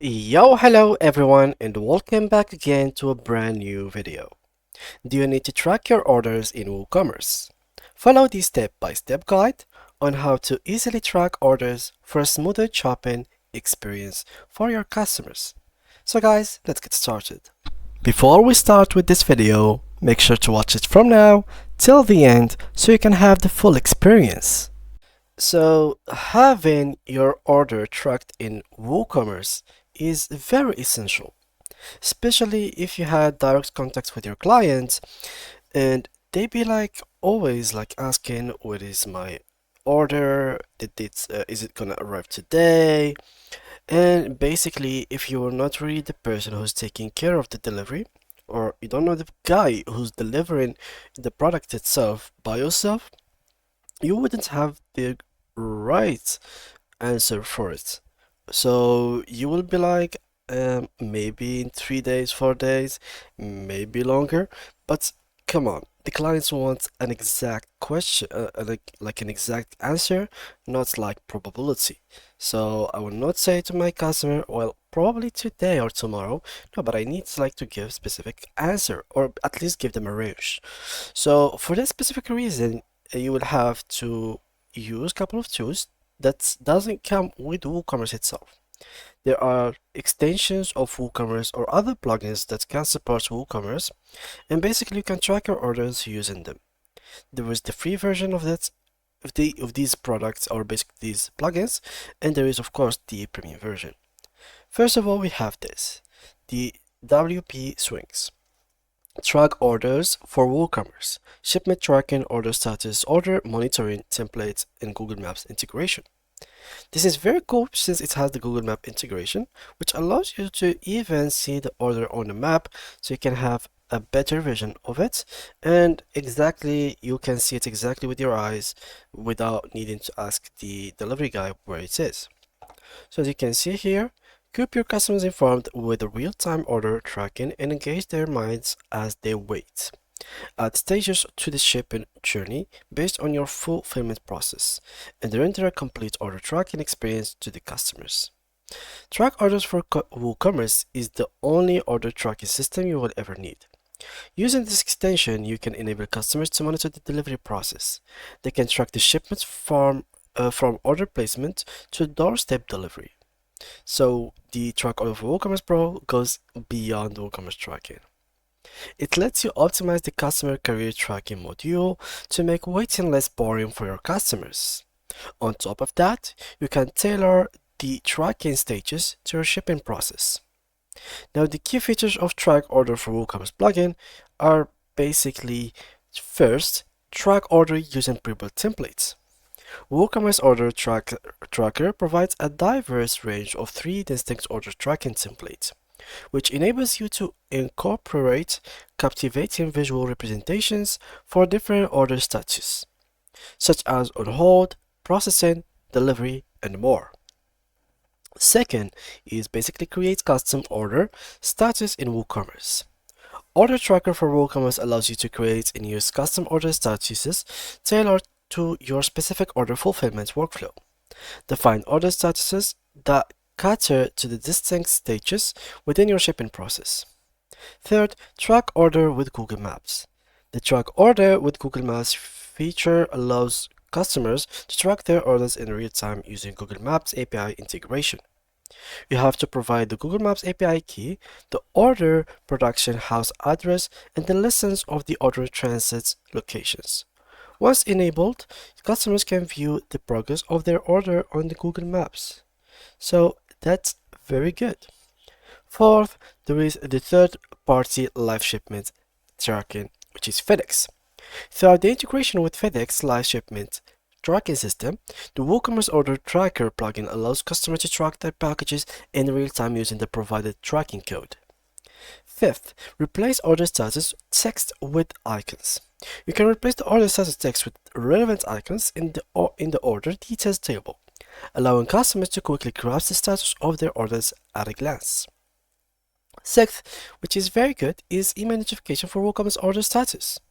Hello everyone, and welcome back again to a brand new video. Do you need to track your orders in WooCommerce? Follow this step-by-step guide on how to easily track orders for a smoother shopping experience for your customers. So guys, let's get started. Before we start with this video, make sure to watch it from now till the end so you can have the full experience. So having your order tracked in WooCommerce is very essential, especially if you had direct contacts with your clients and they be like always like asking, what is my order? Is it gonna arrive today? And basically, if you are not really the person who's taking care of the delivery, or you don't know the guy who's delivering the product itself by yourself, you wouldn't have the right answer for it. So you will be like, maybe in 3 days, 4 days, maybe longer. But come on, the clients want an exact question, like an exact answer, not like probability. So I will not say to my customer, well, probably today or tomorrow. No, but I need like to give specific answer or at least give them a range. So for that specific reason, you will have to use a couple of tools that doesn't come with WooCommerce itself. There are extensions of WooCommerce or other plugins that can support WooCommerce, and basically you can track your orders using them. There is the free version of that of these products or basically these plugins, and there is of course the premium version. First of all, we have the WP Swings. Track orders for WooCommerce, shipment tracking, order status, order monitoring, templates, and Google Maps integration. This is very cool since it has the Google Map integration, which allows you to even see the order on the map so you can have a better vision of it, and exactly you can see it exactly with your eyes without needing to ask the delivery guy where it is. So as you can see here, keep your customers informed with the real-time order tracking and engage their minds as they wait. Add stages to the shipping journey based on your fulfillment process and render a complete order tracking experience to the customers. Track orders for WooCommerce is the only order tracking system you will ever need. Using this extension, you can enable customers to monitor the delivery process. They can track the shipments from order placement to doorstep delivery. So the track order for WooCommerce Pro goes beyond WooCommerce tracking. It lets you optimize the customer career tracking module to make waiting less boring for your customers. On top of that, you can tailor the tracking stages to your shipping process. Now, the key features of Track Order for WooCommerce plugin are basically first, track order using pre-built templates. WooCommerce Order Tracker provides a diverse range of 3 distinct order tracking templates, which enables you to incorporate captivating visual representations for different order statuses, such as on hold, processing, delivery, and more. Second is basically create custom order status in WooCommerce. Order Tracker for WooCommerce allows you to create and use custom order statuses tailored to your specific order fulfillment workflow. Define order statuses that cater to the distinct stages within your shipping process. Third, track order with Google Maps. The track order with Google Maps feature allows customers to track their orders in real time using Google Maps API integration. You have to provide the Google Maps API key, the order production house address, and the listings of the order transit locations. Once enabled, customers can view the progress of their order on the Google Maps. So that's very good. Fourth, there is the third-party live shipment tracking, which is FedEx. Throughout the integration with FedEx live shipment tracking system, the WooCommerce Order Tracker plugin allows customers to track their packages in real time using the provided tracking code. Fifth, replace order status text with icons. You can replace the order status text with relevant icons in the order details table, allowing customers to quickly grasp the status of their orders at a glance. Sixth, which is very good, is email notification for WooCommerce order status.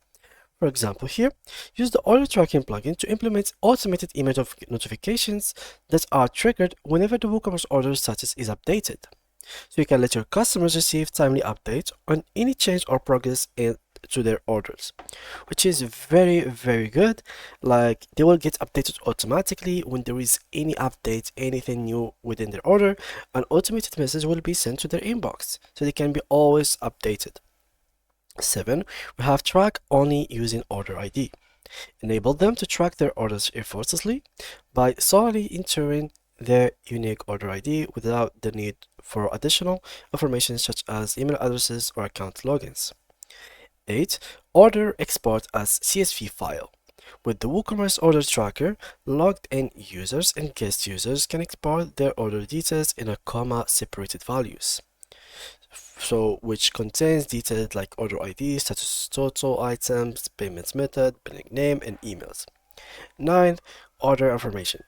For example, here, use the order tracking plugin to implement automated email notifications that are triggered whenever the WooCommerce order status is updated. So you can let your customers receive timely updates on any change or progress to their orders, which is very, very good. Like they will get updated automatically when there is any update, anything new within their order. An automated message will be sent to their inbox, so they can be always updated. 7. We have track only using order ID. Enable them to track their orders effortlessly by solely entering their unique order ID without the need for additional information such as email addresses or account logins. 8. Order export as CSV file. With the WooCommerce order tracker, logged in users and guest users can export their order details in a comma separated values. So which contains details like order ID, status total items, payment method, billing name, and emails. 9. Order information.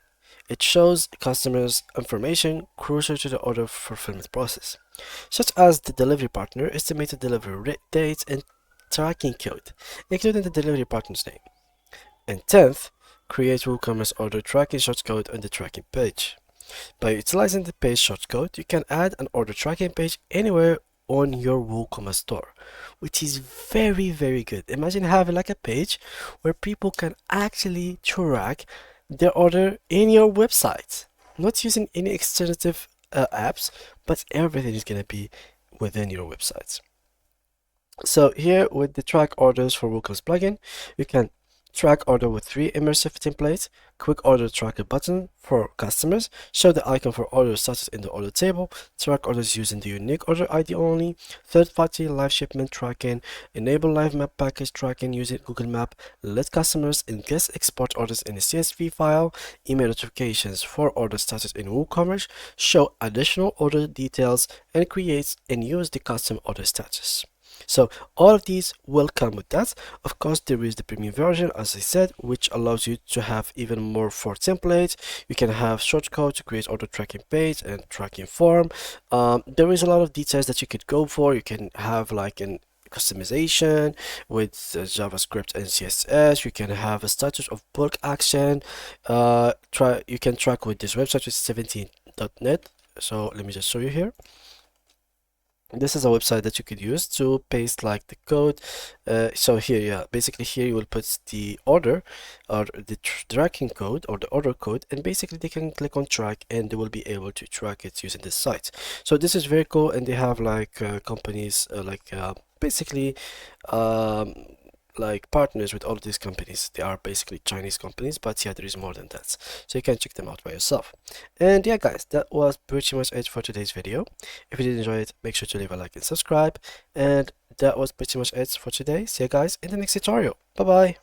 It shows customers information crucial to the order fulfillment process, such as the delivery partner, estimated delivery date, and tracking code, including the delivery partner's name. And 10th, create WooCommerce order tracking shortcode on the tracking page. By utilizing the page shortcode, you can add an order tracking page anywhere on your WooCommerce store, which is very, very good. Imagine having like a page where people can actually track their order in your website, not using any external apps, but everything is going to be within your website. So here with the track orders for WooCommerce plugin, you can track order with 3 immersive templates, quick order tracker button for customers, show the icon for order status in the order table, track orders using the unique order ID only, third-party live shipment tracking, enable live map package tracking using Google Map, let customers and guests export orders in a CSV file, email notifications for order status in WooCommerce, show additional order details, and create and use the custom order status. So all of these will come with that. Of course, there is the premium version, as I said, which allows you to have even more for templates. You can have shortcode to create order tracking page and tracking form. There is a lot of details that you could go for. You can have like an customization with JavaScript and CSS. You can have a status of bulk action. You can track with this website with 17.net. So let me just show you here. This is a website that you could use to paste like the code. So here, yeah, basically here you will put the order or the tracking code or the order code, and basically they can click on track and they will be able to track it using this site. So this is very cool, and they have like companies basically like partners with all of these companies. They are basically Chinese companies, but yeah, there is more than that. So you can check them out by yourself. And yeah, guys, that was pretty much it for today's video. If you did enjoy it, make sure to leave a like and subscribe. And that was pretty much it for today. See you guys in the next tutorial. Bye bye.